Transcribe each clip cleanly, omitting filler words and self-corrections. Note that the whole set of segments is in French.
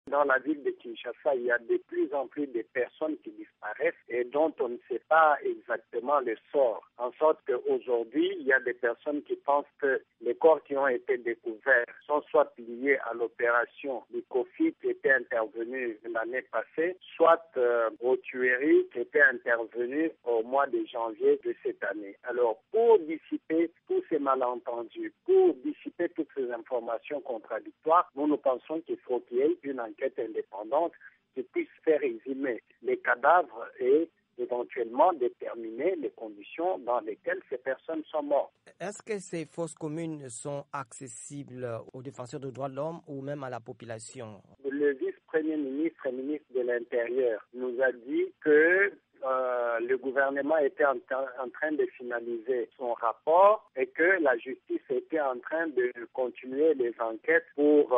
Dans la ville de Kinshasa, il y a de plus en plus de personnes qui disparaissent et dont on ne sait pas exactement le sort. En sorte qu'aujourd'hui, il y a des personnes qui pensent que les corps qui ont été découverts sont soit liés à l'opération du Kofi qui était intervenue l'année passée, soit aux tueries qui étaient intervenues au mois de janvier de cette année. Alors, pour dissiper tous ces malentendus, pour dissiper toutes ces informations contradictoires, nous pensons qu'il faut qu'il y ait une enquête indépendante qui puisse faire exhumer les cadavres et éventuellement déterminer les conditions dans lesquelles ces personnes sont mortes. Est-ce que ces fosses communes sont accessibles aux défenseurs des droits de l'homme ou même à la population? Le vice-premier ministre et ministre de l'Intérieur nous a dit que le gouvernement était en train de finaliser son rapport et que la justice était en train de continuer les enquêtes pour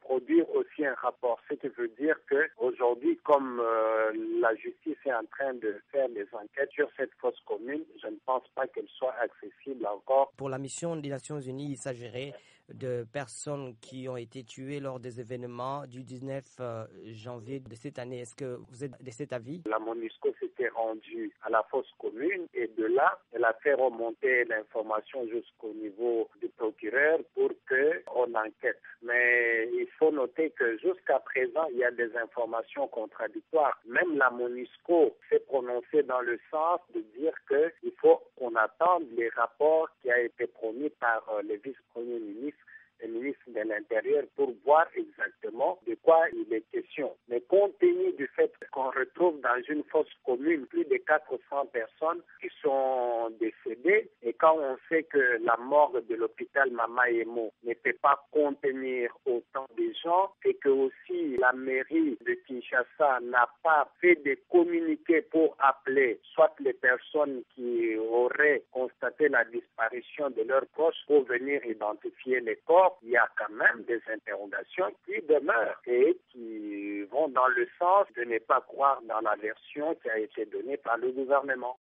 produire aussi un rapport. Ce qui veut dire qu'aujourd'hui, comme la justice est en train de faire des enquêtes sur cette fosse commune, je ne pense pas qu'elle soit accessible encore. Pour la mission des Nations Unies, il s'agirait de personnes qui ont été tuées lors des événements du 19 janvier de cette année. Est-ce que vous êtes de cet avis? La MONUSCO s'était rendue à la fosse commune et de là, elle a fait remonter l'information jusqu'au niveau du procureur pour qu'on enquête. Mais il faut noter que jusqu'à présent, il y a des informations contradictoires. Même la MONUSCO s'est prononcée dans le sens de dire qu'il faut qu'on attende les rapports qui a été promis par le vice-premier ministre et ministre de l'Intérieur pour voir exactement de quoi il est question. Mais compte tenu du fait qu'on retrouve dans une fosse commune plus de 400 personnes qui sont décédées et quand on sait que la morgue de l'hôpital Mama Emo ne peut pas contenir autant de gens et que aussi la mairie de Kinshasa n'a pas fait de communiqué pour appeler soit les personnes qui auraient constaté la disparition de leurs proches pour venir identifier les corps, il y a quand même des interrogations qui demeurent et qui vont dans le sens de ne pas croire dans la version qui a été donnée par le gouvernement.